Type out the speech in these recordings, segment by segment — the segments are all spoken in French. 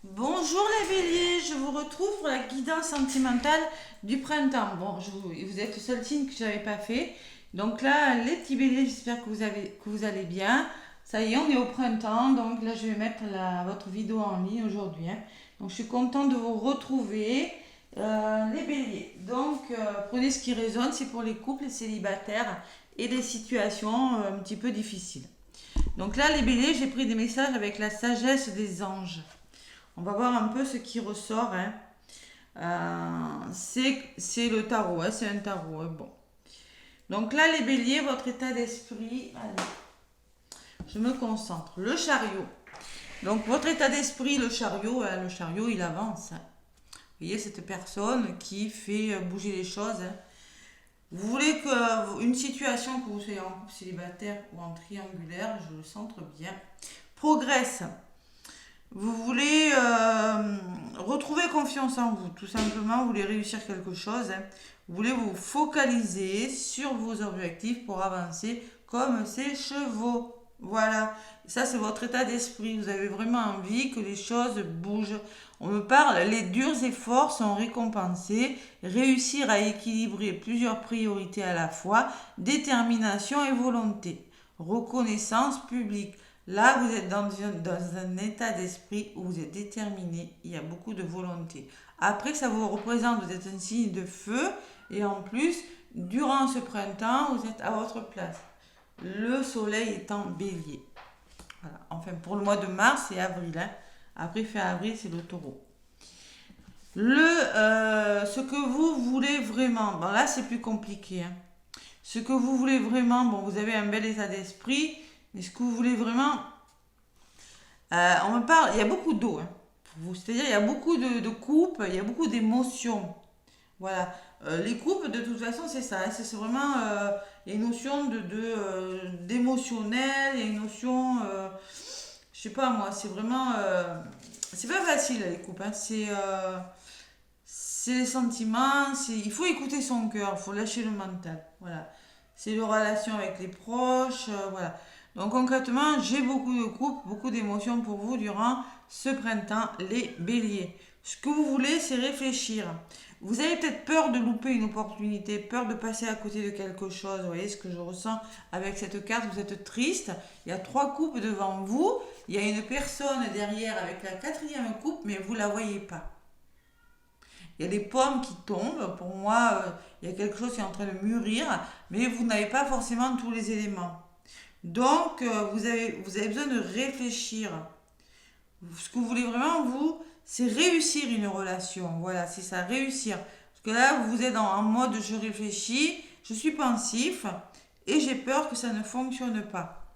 Bonjour les béliers, je vous retrouve pour la guidance sentimentale du printemps. Bon, vous êtes le seul signe que je n'avais pas fait. Donc là, les petits béliers, j'espère que vous allez bien. Ça y est, on est au printemps, donc là je vais mettre votre vidéo en ligne aujourd'hui, hein. Donc je suis contente de vous retrouver, les béliers. Donc prenez ce qui résonne, c'est pour les couples célibataires et des situations un petit peu difficiles. Donc là, les béliers, j'ai pris des messages avec la sagesse des anges. On va voir un peu ce qui ressort, hein. C'est le tarot, hein, c'est un tarot, hein, bon. Donc là, les béliers, votre état d'esprit, allez, je me concentre. Le chariot. Donc votre état d'esprit, le chariot, il avance, hein. Vous voyez cette personne qui fait bouger les choses, hein. Vous voulez que une situation, que vous soyez en couple célibataire ou en triangulaire, je le centre bien, progresse. Vous voulez retrouver confiance en vous, tout simplement, vous voulez réussir quelque chose, hein. Vous voulez vous focaliser sur vos objectifs pour avancer comme ces chevaux. Voilà, ça c'est votre état d'esprit, vous avez vraiment envie que les choses bougent. On me parle, les durs efforts sont récompensés, réussir à équilibrer plusieurs priorités à la fois, détermination et volonté, reconnaissance publique. Là, vous êtes dans un état d'esprit où vous êtes déterminé, il y a beaucoup de volonté. Après, ça vous représente, vous êtes un signe de feu, et en plus, durant ce printemps, vous êtes à votre place. Le soleil est en bélier. Voilà. Enfin, pour le mois de mars et avril, hein. Après, fin avril, c'est le taureau. Ce que vous voulez vraiment, bon là, c'est plus compliqué, hein. Ce que vous voulez vraiment, bon, vous avez un bel état d'esprit, mais ce que vous voulez vraiment, on me parle, il y a beaucoup d'eau, hein, pour vous. C'est-à-dire, il y a beaucoup de coupes, il y a beaucoup d'émotions. Voilà. Les coupes, de toute façon, c'est ça, hein. C'est vraiment les notions d'émotionnel, les notions, je sais pas moi, c'est vraiment, c'est pas facile les coupes, hein. C'est les sentiments, il faut écouter son cœur, il faut lâcher le mental. Voilà. C'est les relations avec les proches, voilà. Donc concrètement, j'ai beaucoup de couples, beaucoup d'émotions pour vous durant ce printemps, les béliers. Ce que vous voulez, c'est réfléchir. Vous avez peut-être peur de louper une opportunité, peur de passer à côté de quelque chose. Vous voyez ce que je ressens avec cette carte, vous êtes triste. Il y a trois coupes devant vous. Il y a une personne derrière avec la quatrième coupe, mais vous ne la voyez pas. Il y a des pommes qui tombent. Pour moi, il y a quelque chose qui est en train de mûrir, mais vous n'avez pas forcément tous les éléments. Donc, vous avez besoin de réfléchir. Ce que vous voulez vraiment, vous, c'est réussir une relation. Voilà, c'est ça, réussir. Parce que là, vous êtes en mode je réfléchis, je suis pensif et j'ai peur que ça ne fonctionne pas.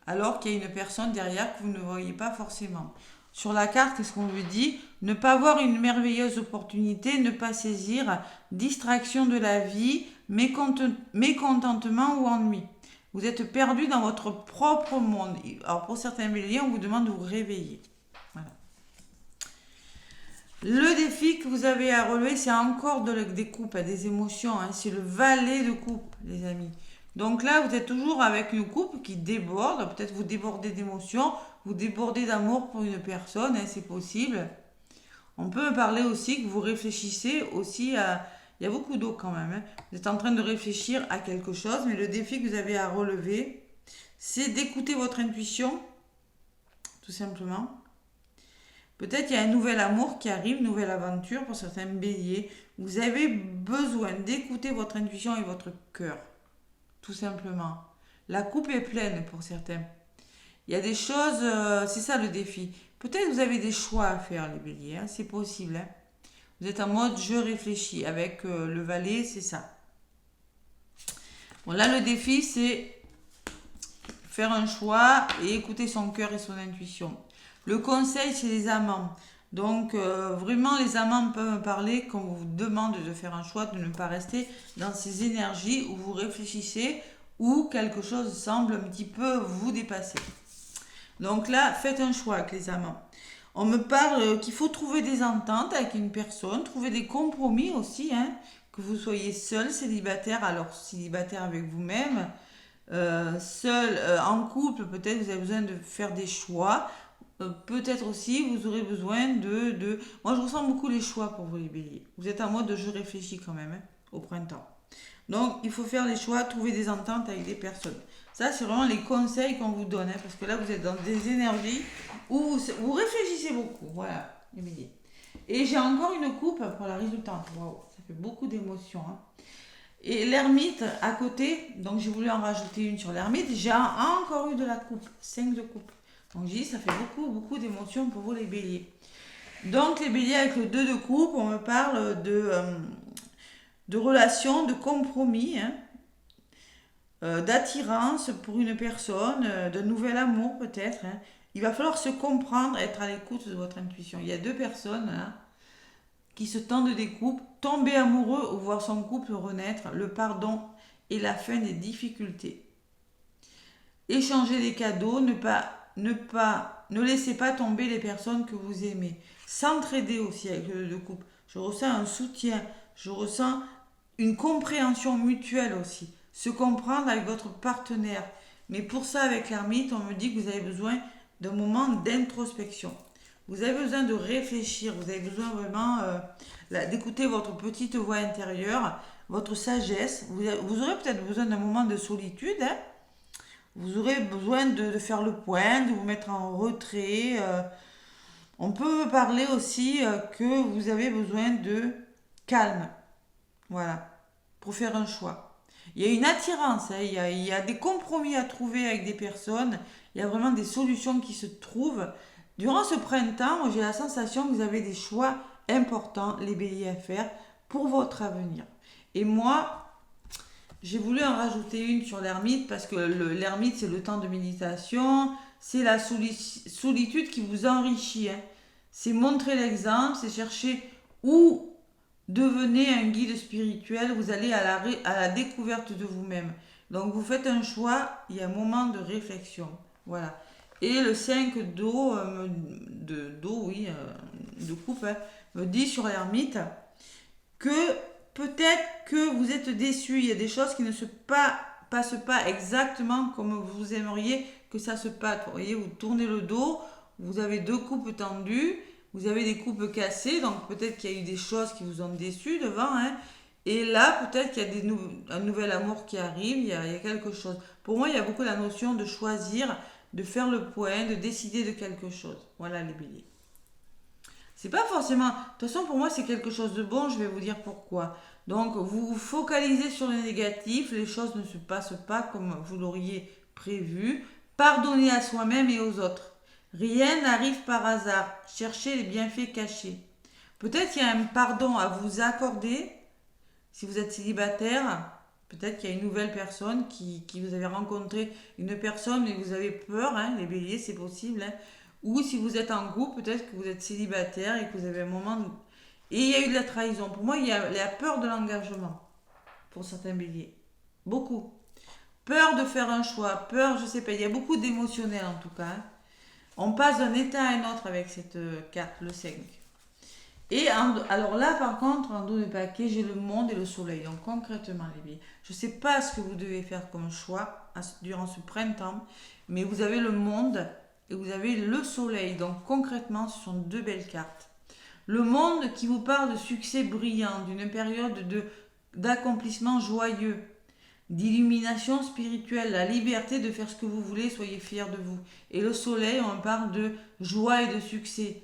Alors qu'il y a une personne derrière que vous ne voyez pas forcément. Sur la carte, qu'est-ce qu'on lui dit? Ne pas voir une merveilleuse opportunité, ne pas saisir, distraction de la vie, mécontentement ou ennui. Vous êtes perdu dans votre propre monde. Alors pour certains béliers, on vous demande de vous réveiller. Voilà. Le défi que vous avez à relever, c'est encore des coupes, des émotions, hein. C'est le valet de coupe, les amis. Donc là, vous êtes toujours avec une coupe qui déborde. Peut-être vous débordez d'émotions, vous débordez d'amour pour une personne, hein, c'est possible. On peut me parler aussi que vous réfléchissez aussi à... Il y a beaucoup d'eau quand même, hein. Vous êtes en train de réfléchir à quelque chose, mais le défi que vous avez à relever, c'est d'écouter votre intuition, tout simplement. Peut-être qu'il y a un nouvel amour qui arrive, une nouvelle aventure pour certains béliers. Vous avez besoin d'écouter votre intuition et votre cœur, tout simplement. La coupe est pleine pour certains. Il y a des choses, c'est ça le défi. Peut-être que vous avez des choix à faire, les béliers, hein, c'est possible, hein. Vous êtes en mode je réfléchis. Avec le valet, c'est ça. Bon, là, le défi, c'est faire un choix et écouter son cœur et son intuition. Le conseil, c'est les amants. Donc, vraiment, les amants peuvent me parler quand on vous demande de faire un choix, de ne pas rester dans ces énergies où vous réfléchissez ou quelque chose semble un petit peu vous dépasser. Donc là, faites un choix avec les amants. On me parle qu'il faut trouver des ententes avec une personne, trouver des compromis aussi, hein, que vous soyez seul, célibataire, alors célibataire avec vous-même, seul, en couple, peut-être vous avez besoin de faire des choix. peut-être aussi, vous aurez besoin de... Moi, je ressens beaucoup les choix pour vous, les béliers. Vous êtes en mode je réfléchis quand même, hein, au printemps. Donc, il faut faire les choix, trouver des ententes avec des personnes. Ça, c'est vraiment les conseils qu'on vous donne, hein, parce que là, vous êtes dans des énergies où vous réfléchissez beaucoup. Voilà, les béliers. Et j'ai encore une coupe pour la résultante. Waouh, ça fait beaucoup d'émotions. Hein. Et l'ermite à côté, donc j'ai voulu en rajouter une sur l'ermite. J'ai encore eu de la coupe, 5 de coupe. Donc j'ai dit, ça fait beaucoup d'émotions pour vous les béliers. Donc les béliers avec le 2 de coupe, on me parle de relations, de compromis, hein, d'attirance pour une personne, de nouvel amour peut-être. Hein. Il va falloir se comprendre, être à l'écoute de votre intuition. Il y a deux personnes là, qui se tendent des couples, tomber amoureux ou voir son couple renaître, le pardon et la fin des difficultés. Échanger des cadeaux, ne laissez pas tomber les personnes que vous aimez. S'entraider aussi avec le couple. Je ressens un soutien, je ressens une compréhension mutuelle aussi. Se comprendre avec votre partenaire. Mais pour ça, avec l'ermite, on me dit que vous avez besoin d'un moment d'introspection. Vous avez besoin de réfléchir, vous avez besoin vraiment d'écouter votre petite voix intérieure, votre sagesse. Vous aurez peut-être besoin d'un moment de solitude. Hein. Vous aurez besoin de faire le point, de vous mettre en retrait. On peut parler aussi que vous avez besoin de calme. Voilà, pour faire un choix. Il y a une attirance, hein, il y a des compromis à trouver avec des personnes, il y a vraiment des solutions qui se trouvent. Durant ce printemps, j'ai la sensation que vous avez des choix importants, les béliers, à faire pour votre avenir. Et moi, j'ai voulu en rajouter une sur l'ermite parce que l'ermite, c'est le temps de méditation, c'est la solitude qui vous enrichit. Hein. C'est montrer l'exemple, c'est chercher où devenez un guide spirituel, vous allez à la découverte de vous-même. Donc vous faites un choix, il y a un moment de réflexion. Voilà. Et le 5 d'eau, de coupe, hein, me dit sur l'ermite que peut-être que vous êtes déçu. Il y a des choses qui ne passent pas exactement comme vous aimeriez que ça se passe. Vous voyez, vous tournez le dos, vous avez deux coupes tendues, vous avez des coupes cassées, donc peut-être qu'il y a eu des choses qui vous ont déçu devant. Hein. Et là, peut-être qu'il y a un nouvel amour qui arrive, il y a quelque chose. Pour moi, il y a beaucoup la notion de choisir, de faire le point, de décider de quelque chose. Voilà les béliers. C'est pas forcément... De toute façon, pour moi, c'est quelque chose de bon, je vais vous dire pourquoi. Donc, vous vous focalisez sur le négatif, les choses ne se passent pas comme vous l'auriez prévu. Pardonnez à soi-même et aux autres. Rien n'arrive par hasard. Cherchez les bienfaits cachés. Peut-être qu'il y a un pardon à vous accorder. Si vous êtes célibataire, peut-être qu'il y a une nouvelle personne qui vous avez rencontré, une personne et vous avez peur, hein, les béliers, c'est possible. Hein. Ou si vous êtes en couple, peut-être que vous êtes célibataire et que vous avez un moment... Et il y a eu de la trahison. Pour moi, il y a la peur de l'engagement pour certains béliers. Beaucoup. Peur de faire un choix, peur, je sais pas, il y a beaucoup d'émotionnel en tout cas. Hein. On passe d'un état à un autre avec cette carte, le 5. Et alors là, par contre, en dos de paquet, j'ai le monde et le soleil. Donc concrètement, les béliers, je ne sais pas ce que vous devez faire comme choix durant ce printemps, mais vous avez le monde et vous avez le soleil. Donc concrètement, ce sont deux belles cartes. Le monde qui vous parle de succès brillant, d'une période d'accomplissement joyeux, d'illumination spirituelle, la liberté de faire ce que vous voulez, soyez fiers de vous. Et le soleil, on parle de joie et de succès.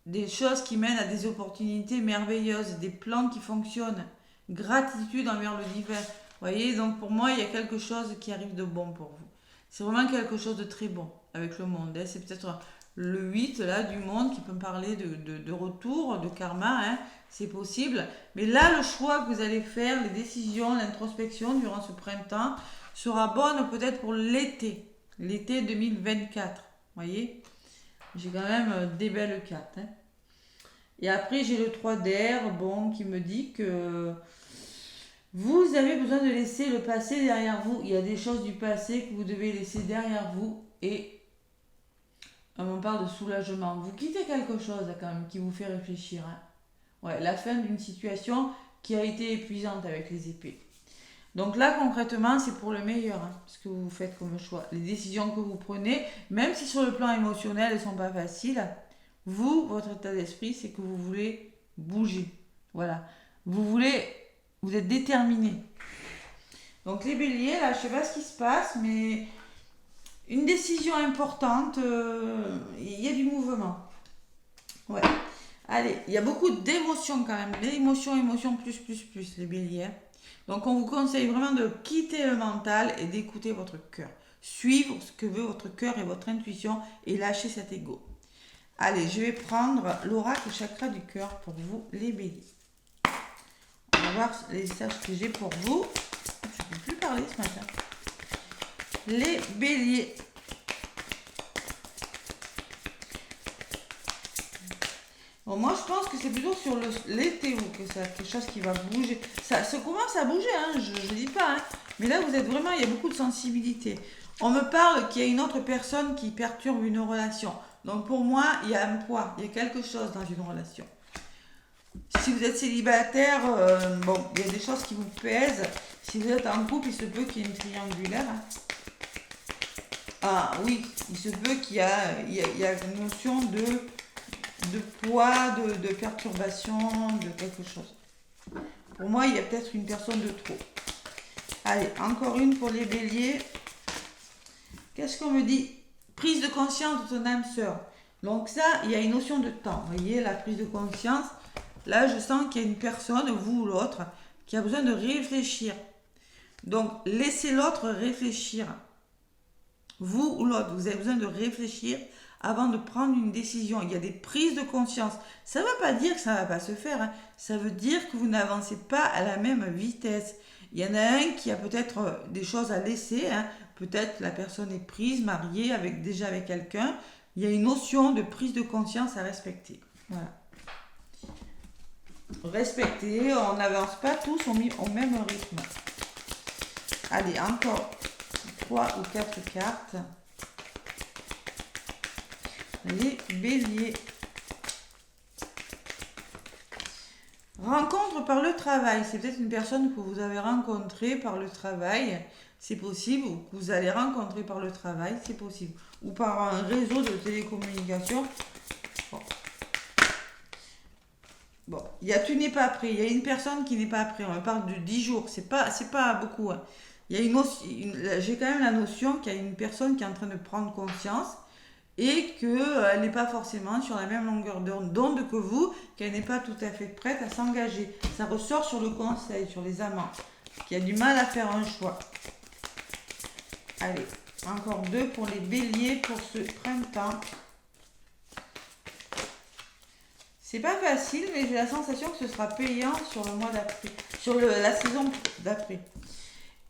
Des choses qui mènent à des opportunités merveilleuses, des plans qui fonctionnent, gratitude envers le divin. Vous voyez, donc pour moi, il y a quelque chose qui arrive de bon pour vous. C'est vraiment quelque chose de très bon avec le monde. Hein. C'est peut-être le 8 là, du monde qui peut me parler de retour, de karma. Hein. C'est possible. Mais là, le choix que vous allez faire, les décisions, l'introspection durant ce printemps sera bonne peut-être pour l'été 2024. Vous voyez, j'ai quand même des belles cartes. Hein. Et après, j'ai le 3 d'air, bon, qui me dit que vous avez besoin de laisser le passé derrière vous. Il y a des choses du passé que vous devez laisser derrière vous. Et on parle de soulagement. Vous quittez quelque chose quand même qui vous fait réfléchir. Hein. Ouais, la fin d'une situation qui a été épuisante avec les épées. Donc là, concrètement, c'est pour le meilleur, hein, ce que vous faites comme choix. Les décisions que vous prenez, même si sur le plan émotionnel, elles ne sont pas faciles, vous, votre état d'esprit, c'est que vous voulez bouger. Voilà. Vous êtes déterminé. Donc les béliers, là, je ne sais pas ce qui se passe, mais une décision importante, il y a du mouvement. Ouais. Allez, il y a beaucoup d'émotions quand même. Les émotions, plus, les béliers. Donc on vous conseille vraiment de quitter le mental et d'écouter votre cœur. Suivre ce que veut votre cœur et votre intuition et lâcher cet ego. Allez, je vais prendre l'oracle chakra du cœur pour vous, les béliers. On va voir les messages que j'ai pour vous. Je ne peux plus parler ce matin. Les béliers. Bon, moi, je pense que c'est plutôt sur l'été que ça quelque chose qui va bouger. Ça commence à bouger, hein, je ne dis pas. Hein. Mais là, vous êtes vraiment, il y a beaucoup de sensibilité. On me parle qu'il y a une autre personne qui perturbe une relation. Donc, pour moi, il y a un poids, il y a quelque chose dans une relation. Si vous êtes célibataire, bon, il y a des choses qui vous pèsent. Si vous êtes en couple, il se peut qu'il y ait une triangulaire. Hein. Ah oui, il se peut qu'il y a une notion de poids, de perturbation, de quelque chose. Pour moi, il y a peut-être une personne de trop. Allez, encore une pour les béliers. Qu'est-ce qu'on me dit? Prise de conscience de ton âme sœur. Donc ça, il y a une notion de temps. Vous voyez, la prise de conscience. Là, je sens qu'il y a une personne, vous ou l'autre, qui a besoin de réfléchir. Donc, laissez l'autre réfléchir. Vous ou l'autre, vous avez besoin de réfléchir avant de prendre une décision. Il y a des prises de conscience. Ça ne veut pas dire que ça ne va pas se faire. Hein. Ça veut dire que vous n'avancez pas à la même vitesse. Il y en a un qui a peut-être des choses à laisser. Hein. Peut-être la personne est prise, mariée, déjà avec quelqu'un. Il y a une notion de prise de conscience à respecter. Voilà. Respecter, on n'avance pas tous au même rythme. Allez, encore 3 ou 4 cartes. Les béliers. Rencontre par le travail. C'est peut-être une personne que vous avez rencontrée par le travail. C'est possible. Ou que vous allez rencontrer par le travail. C'est possible. Ou par un réseau de télécommunications. Bon. Tu n'es pas prêt. Il y a une personne qui n'est pas prêt. On parle de 10 jours. C'est pas beaucoup. Hein. Il y a j'ai quand même la notion qu'il y a une personne qui est en train de prendre conscience et qu'elle n'est pas forcément sur la même longueur d'onde que vous, qu'elle n'est pas tout à fait prête à s'engager. Ça ressort sur le conseil, sur les amants, qui a du mal à faire un choix. Allez, encore 2 pour les béliers pour ce printemps. C'est pas facile, mais j'ai la sensation que ce sera payant sur le mois d'après, sur la saison d'après.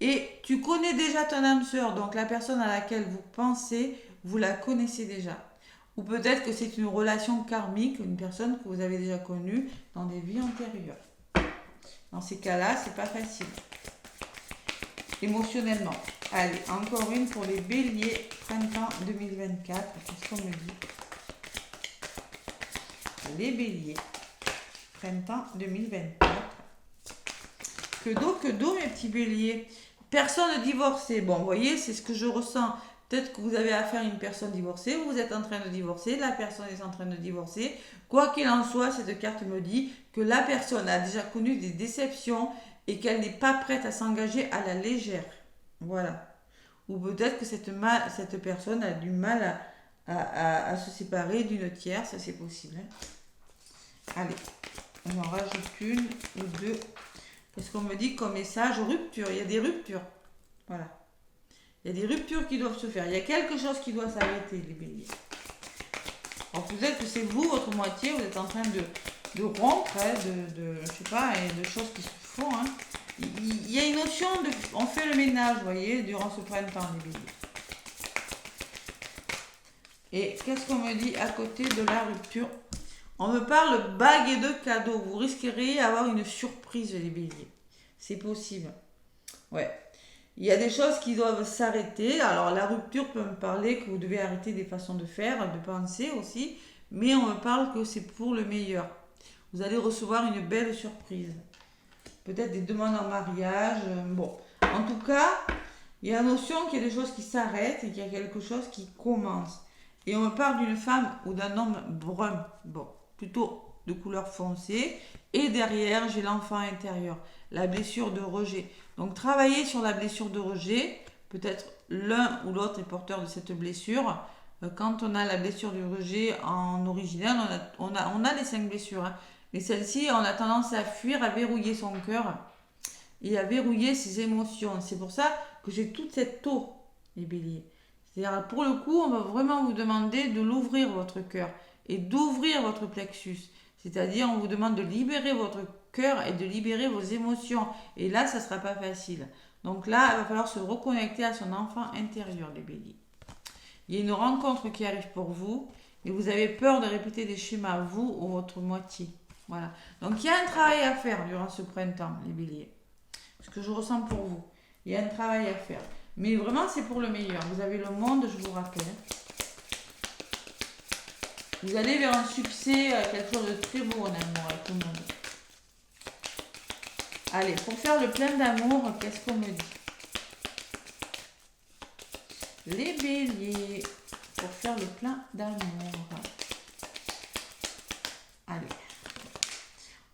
Et tu connais déjà ton âme sœur, donc la personne à laquelle vous pensez, vous la connaissez déjà. Ou peut-être que c'est une relation karmique, une personne que vous avez déjà connue dans des vies antérieures. Dans ces cas-là, c'est pas facile. Émotionnellement. Allez, encore une pour les béliers, printemps 2024. Qu'est-ce qu'on me dit? Les béliers, printemps 2024. Que d'eau, mes petits béliers. Personne divorcée. Bon, vous voyez, c'est ce que je ressens. Peut-être que vous avez affaire à une personne divorcée, vous êtes en train de divorcer, la personne est en train de divorcer. Quoi qu'il en soit, cette carte me dit que la personne a déjà connu des déceptions et qu'elle n'est pas prête à s'engager à la légère. Voilà. Ou peut-être que cette personne a du mal à se séparer d'une tierce, ça c'est possible. Hein. Allez, on en rajoute une ou 2. Parce qu'on me dit comme message rupture, il y a des ruptures. Voilà. Il y a des ruptures qui doivent se faire. Il y a quelque chose qui doit s'arrêter, les béliers. Alors peut-être que c'est vous, votre moitié, vous êtes en train de rompre, hein, je sais pas, et de choses qui se font. Hein. Il y a une notion de... On fait le ménage, vous voyez, durant ce printemps, les béliers. Et qu'est-ce qu'on me dit à côté de la rupture? On me parle bague et de cadeaux. Vous risqueriez d'avoir une surprise, les béliers. C'est possible. Ouais. Il y a des choses qui doivent s'arrêter. Alors, la rupture peut me parler que vous devez arrêter des façons de faire, de penser aussi. Mais on me parle que c'est pour le meilleur. Vous allez recevoir une belle surprise. Peut-être des demandes en mariage. Bon. En tout cas, il y a la notion qu'il y a des choses qui s'arrêtent et qu'il y a quelque chose qui commence. Et on me parle d'une femme ou d'un homme brun, bon, plutôt de couleur foncée. Et derrière, j'ai l'enfant intérieur, la blessure de rejet. Donc, travailler sur la blessure de rejet, peut-être l'un ou l'autre est porteur de cette blessure. Quand on a la blessure du rejet en original, on a les 5 blessures. Hein. Mais celle-ci, on a tendance à fuir, à verrouiller son cœur et à verrouiller ses émotions. C'est pour ça que j'ai toute cette tour, les béliers. C'est-à-dire, pour le coup, on va vraiment vous demander de l'ouvrir votre cœur et d'ouvrir votre plexus. C'est-à-dire, on vous demande de libérer votre cœur et de libérer vos émotions. Et là, ça ne sera pas facile. Donc là, il va falloir se reconnecter à son enfant intérieur, les béliers. Il y a une rencontre qui arrive pour vous et vous avez peur de répéter des schémas, vous ou votre moitié. Voilà. Donc, il y a un travail à faire durant ce printemps, les béliers. Ce que je ressens pour vous. Il y a un travail à faire. Mais vraiment, c'est pour le meilleur. Vous avez le monde, je vous rappelle. Vous allez vers un succès, quelque chose de très beau en amour avec tout le monde. Allez, pour faire le plein d'amour, qu'est-ce qu'on me dit? Les béliers, pour faire le plein d'amour. Allez.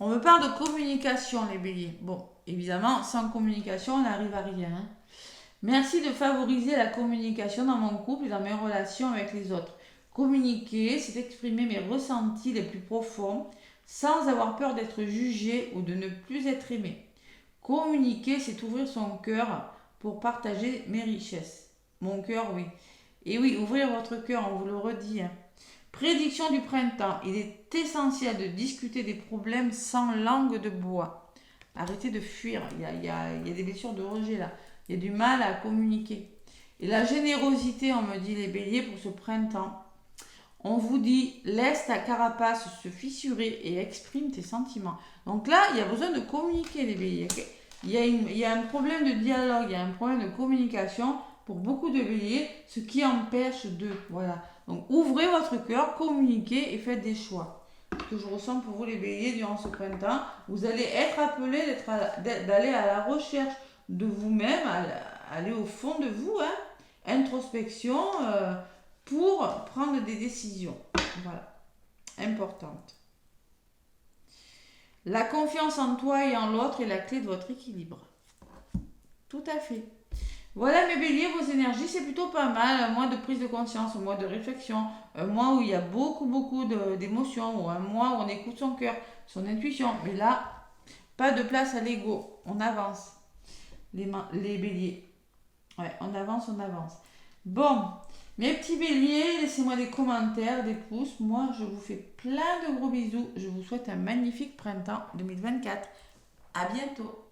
On me parle de communication, les béliers. Bon, évidemment, sans communication, on n'arrive à rien. Hein. Merci de favoriser la communication dans mon couple et dans mes relations avec les autres. Communiquer, c'est exprimer mes ressentis les plus profonds sans avoir peur d'être jugé ou de ne plus être aimé. Communiquer, c'est ouvrir son cœur pour partager mes richesses. Mon cœur, oui. Et oui, ouvrir votre cœur, on vous le redit. Hein. Prédiction du printemps. Il est essentiel de discuter des problèmes sans langue de bois. Arrêtez de fuir. Il y a des blessures de rejet là. Il y a du mal à communiquer. Et la générosité, on me dit les béliers, pour ce printemps. On vous dit, laisse ta carapace se fissurer et exprime tes sentiments. Donc là, il y a besoin de communiquer les béliers. Okay, il y a un problème de dialogue, il y a un problème de communication pour beaucoup de béliers, ce qui empêche de... Voilà. Donc ouvrez votre cœur, communiquez et faites des choix. Ce que je ressens pour vous les béliers durant ce printemps, vous allez être appelés d'aller à la recherche de vous-même, aller au fond de vous, hein, introspection pour prendre des décisions. Voilà, importante. La confiance en toi et en l'autre est la clé de votre équilibre. Tout à fait. Voilà mes béliers, vos énergies, c'est plutôt pas mal. Un mois de prise de conscience, un mois de réflexion, un mois où il y a beaucoup d'émotions, ou un mois où on écoute son cœur, son intuition. Mais là, pas de place à l'ego. On avance. Les béliers. Ouais, on avance. Bon, mes petits béliers, laissez-moi des commentaires, des pouces. Moi, je vous fais plein de gros bisous. Je vous souhaite un magnifique printemps 2024. À bientôt.